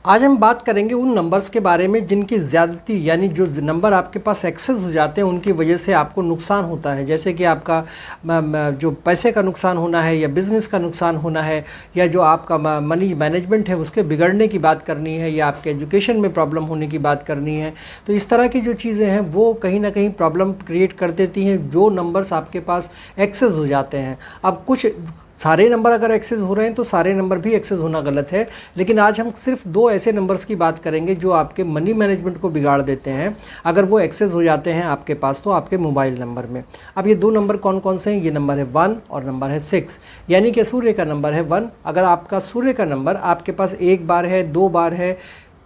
आज हम बात करेंगे उन नंबर्स के बारे में जिनकी ज़्यादती यानी जो नंबर आपके पास एक्सेस हो जाते हैं उनकी वजह से आपको नुकसान होता है। जैसे कि आपका जो पैसे का नुकसान होना है या बिज़नेस का नुकसान होना है या जो आपका मनी मैनेजमेंट है उसके बिगड़ने की बात करनी है या आपके एजुकेशन में प्रॉब्लम होने की बात करनी है। तो इस तरह की जो चीज़ें हैं वो कहीं ना कहीं प्रॉब्लम क्रिएट कर देती हैं जो नंबर्स आपके पास एक्सेस हो जाते हैं। अब कुछ सारे नंबर अगर एक्सेस हो रहे हैं तो सारे नंबर भी एक्सेस होना गलत है, लेकिन आज हम सिर्फ दो ऐसे नंबर्स की बात करेंगे जो आपके मनी मैनेजमेंट को बिगाड़ देते हैं अगर वो एक्सेस हो जाते हैं आपके पास तो आपके मोबाइल नंबर में। अब ये दो नंबर कौन कौन से हैं? ये नंबर है 1 और नंबर है 6, यानी कि सूर्य का नंबर है 1। अगर आपका सूर्य का नंबर आपके पास एक बार है, दो बार है,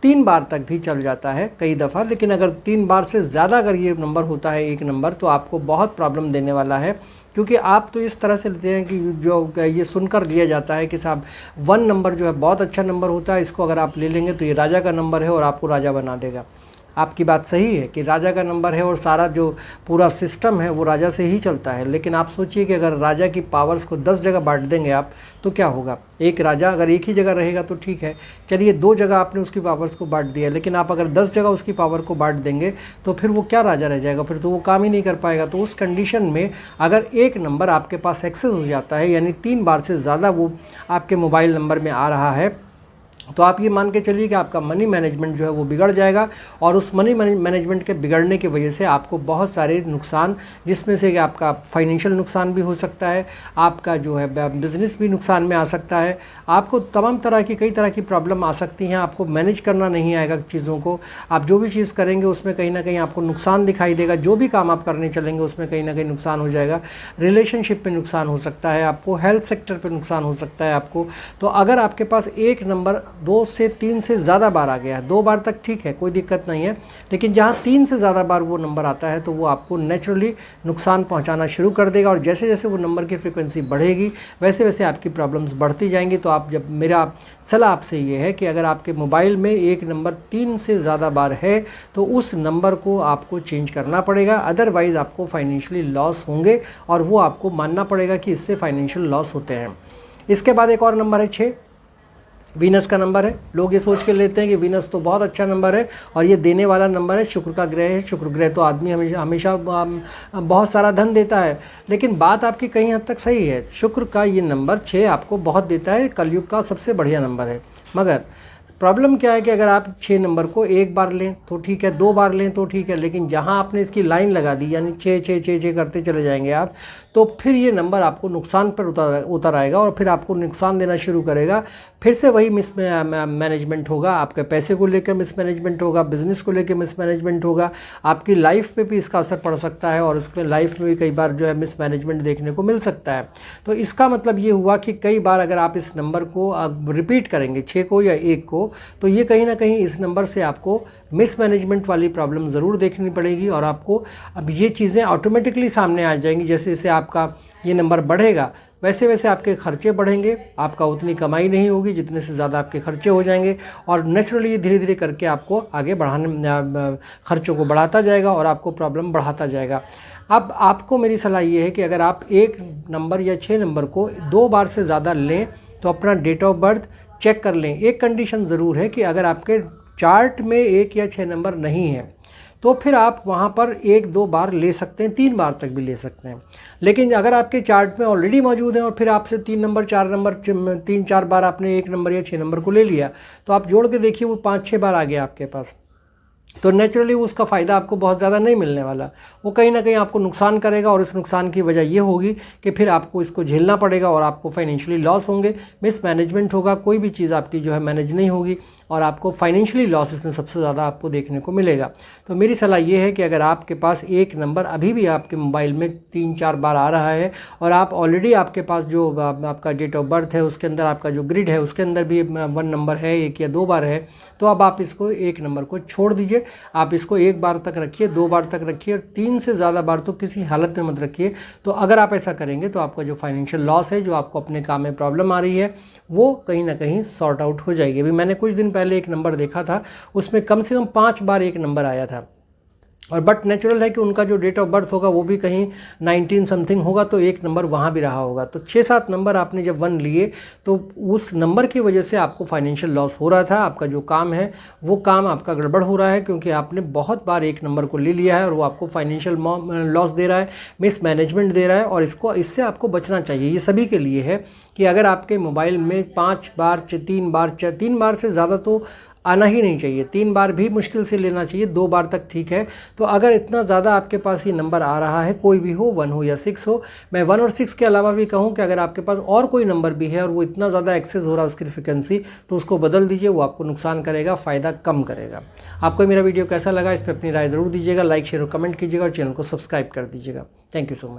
3 बार तक भी चल जाता है कई दफ़ा, लेकिन अगर 3 बार से ज़्यादा अगर ये नंबर होता है एक नंबर तो आपको बहुत प्रॉब्लम देने वाला है। क्योंकि आप तो इस तरह से लेते हैं कि जो ये सुनकर लिया जाता है कि साहब 1 नंबर जो है बहुत अच्छा नंबर होता है, इसको अगर आप ले लेंगे तो ये राजा का नंबर है और आपको राजा बना देगा। आपकी बात सही है कि राजा का नंबर है और सारा जो पूरा सिस्टम है वो राजा से ही चलता है, लेकिन आप सोचिए कि अगर राजा की पावर्स को 10 जगह बांट देंगे आप तो क्या होगा? एक राजा अगर एक ही जगह रहेगा तो ठीक है, चलिए 2 जगह आपने उसकी पावर्स को बांट दिया, लेकिन आप अगर 10 जगह उसकी पावर को बांट देंगे तो फिर वो क्या राजा रह जाएगा? फिर तो वो काम ही नहीं कर पाएगा। तो उस कंडीशन में अगर एक नंबर आपके पास एक्सेस हो जाता है यानी 3 बार से ज़्यादा वो आपके मोबाइल नंबर में आ रहा है तो आप ये मान के चलिए कि आपका मनी मैनेजमेंट जो है वो बिगड़ जाएगा और उस मनी मैनेजमेंट के बिगड़ने की वजह से आपको बहुत सारे नुकसान, जिसमें से कि आपका फाइनेंशियल नुकसान भी हो सकता है, आपका जो है बिज़नेस भी नुकसान में आ सकता है, आपको तमाम तरह की कई तरह की प्रॉब्लम आ सकती हैं। आपको मैनेज करना नहीं आएगा चीज़ों को, आप जो भी चीज़ करेंगे उसमें कहीं ना कहीं आपको नुकसान दिखाई देगा। जो भी काम आप करने चलेंगे उसमें कहीं ना कहीं नुकसान हो जाएगा। रिलेशनशिप पे नुकसान हो सकता है आपको, हेल्थ सेक्टर पे नुकसान हो सकता है आपको। तो अगर आपके पास एक नंबर 2 से 3 से ज़्यादा बार आ गया है, 2 बार तक ठीक है, कोई दिक्कत नहीं है, लेकिन जहाँ 3 से ज़्यादा बार वो नंबर आता है तो वो आपको नेचुरली नुकसान पहुँचाना शुरू कर देगा और जैसे जैसे वो नंबर की फ्रीक्वेंसी बढ़ेगी वैसे वैसे आपकी प्रॉब्लम्स बढ़ती जाएंगी। तो आप जब मेरा सलाह आपसे ये है कि अगर आपके मोबाइल में एक नंबर 3 से ज़्यादा बार है तो उस नंबर को आपको चेंज करना पड़ेगा, अदरवाइज़ आपको फाइनेंशियली लॉस होंगे और वो आपको मानना पड़ेगा कि इससे फाइनेंशियल लॉस होते हैं। इसके बाद एक और नंबर है 6, वीनस का नंबर है। लोग ये सोच के लेते हैं कि वीनस तो बहुत अच्छा नंबर है और ये देने वाला नंबर है, शुक्र का ग्रह है, शुक्र ग्रह तो आदमी हमेशा बहुत सारा धन देता है। लेकिन बात आपकी कहीं हद तक सही है, शुक्र का ये नंबर 6 आपको बहुत देता है, कलयुग का सबसे बढ़िया नंबर है। मगर प्रॉब्लम क्या है कि अगर आप 6 नंबर को एक बार लें तो ठीक है, 2 बार लें तो ठीक है, लेकिन जहां आपने इसकी लाइन लगा दी यानी 6 6 6 6 करते चले जाएंगे आप, तो फिर ये नंबर आपको नुकसान पर उतर आएगा और फिर आपको नुकसान देना शुरू करेगा। फिर से वही मैनेजमेंट होगा, आपके पैसे को लेकर मिसमैनेजमेंट होगा, बिज़नेस को लेकर मिसमैनेजमेंट होगा, आपकी लाइफ पे भी इसका असर पड़ सकता है और इसके लाइफ में भी कई बार जो है मिसमैनेजमेंट देखने को मिल सकता है। तो इसका मतलब ये हुआ कि कई बार अगर आप इस नंबर को रिपीट करेंगे 6 को या 1 को तो ये कहीं ना कहीं इस नंबर से आपको मिसमैनेजमेंट वाली प्रॉब्लम ज़रूर देखनी पड़ेगी और आपको अब ये चीज़ें ऑटोमेटिकली सामने आ जाएंगी। जैसे जैसे आपका ये नंबर बढ़ेगा वैसे वैसे आपके खर्चे बढ़ेंगे, आपका उतनी कमाई नहीं होगी, जितने से ज़्यादा आपके खर्चे हो जाएंगे और नेचुरली धीरे धीरे करके आपको आगे खर्चों को बढ़ाता जाएगा और आपको प्रॉब्लम बढ़ाता जाएगा। अब आपको मेरी सलाह ये है कि अगर आप एक नंबर या 6 नंबर को 2 बार से ज़्यादा लें तो अपना डेट ऑफ बर्थ चेक कर लें। एक कंडीशन ज़रूर है कि अगर आपके चार्ट में 1 या 6 नंबर नहीं है तो फिर आप वहाँ पर 1-2 बार ले सकते हैं, 3 बार तक भी ले सकते हैं। लेकिन अगर आपके चार्ट में ऑलरेडी मौजूद है और फिर आपसे 3 नंबर 4 नंबर 3-4 बार आपने 1 नंबर या 6 नंबर को ले लिया तो आप जोड़ के देखिए वो 5-6 बार आ गया आपके पास, तो नेचुरली उसका फ़ायदा आपको बहुत ज़्यादा नहीं मिलने वाला, वो कहीं ना कहीं आपको नुकसान करेगा और इस नुकसान की वजह ये होगी कि फिर आपको इसको झेलना पड़ेगा और आपको फाइनेंशियली लॉस होंगे, मिसमैनेजमेंट होगा, कोई भी चीज़ आपकी जो है मैनेज नहीं होगी और आपको फाइनेंशियली लॉस इसमें सबसे ज़्यादा आपको देखने को मिलेगा। तो मेरी सलाह ये है कि अगर आपके पास एक नंबर अभी भी आपके मोबाइल में 3-4 बार आ रहा है और आप ऑलरेडी आपके पास जो आपका डेट ऑफ बर्थ है उसके अंदर आपका जो ग्रिड है उसके अंदर भी 1 नंबर है, 1 या 2 बार है, तो अब आप इसको 1 नंबर को छोड़ दीजिए। आप इसको 1 बार तक रखिए, 2 बार तक रखिए और 3 से ज़्यादा बार तो किसी हालत में मत रखिए। तो अगर आप ऐसा करेंगे तो आपका जो फाइनेंशियल लॉस है, जो आपको अपने काम में प्रॉब्लम आ रही है, वो कहीं ना कहीं सॉर्ट आउट हो जाएगी। अभी मैंने कुछ दिन पहले एक नंबर देखा था, उसमें कम से कम 5 बार एक नंबर आया था और बट नेचुरल है कि उनका जो डेट ऑफ बर्थ होगा वो भी कहीं 19 समथिंग होगा, तो एक नंबर वहाँ भी रहा होगा। तो 6-7 नंबर आपने जब 1 लिए तो उस नंबर की वजह से आपको फाइनेंशियल लॉस हो रहा था। आपका जो काम है वो काम आपका गड़बड़ हो रहा है, क्योंकि आपने बहुत बार एक नंबर को ले लिया है और वो आपको फाइनेंशियल लॉस दे रहा है, मिसमैनेजमेंट दे रहा है, और इससे आपको बचना चाहिए। ये सभी के लिए है कि अगर आपके मोबाइल में 5 बार 3 बार से ज़्यादा तो आना ही नहीं चाहिए, 3 बार भी मुश्किल से लेना चाहिए, 2 बार तक ठीक है। तो अगर इतना ज़्यादा आपके पास ये नंबर आ रहा है, कोई भी हो, 1 हो या 6 हो, मैं 1 और 6 के अलावा भी कहूँ कि अगर आपके पास और कोई नंबर भी है और वो इतना ज़्यादा एक्सेस हो रहा है उसकी फ्रिक्वेंसी, तो उसको बदल दीजिए, वो आपको नुकसान करेगा, फ़ायदा कम करेगा। आपको मेरा वीडियो कैसा लगा, इस पर अपनी राय ज़रूर दीजिएगा, लाइक शेयर और कमेंट कीजिएगा और चैनल को सब्सक्राइब कर दीजिएगा। Thank you so much.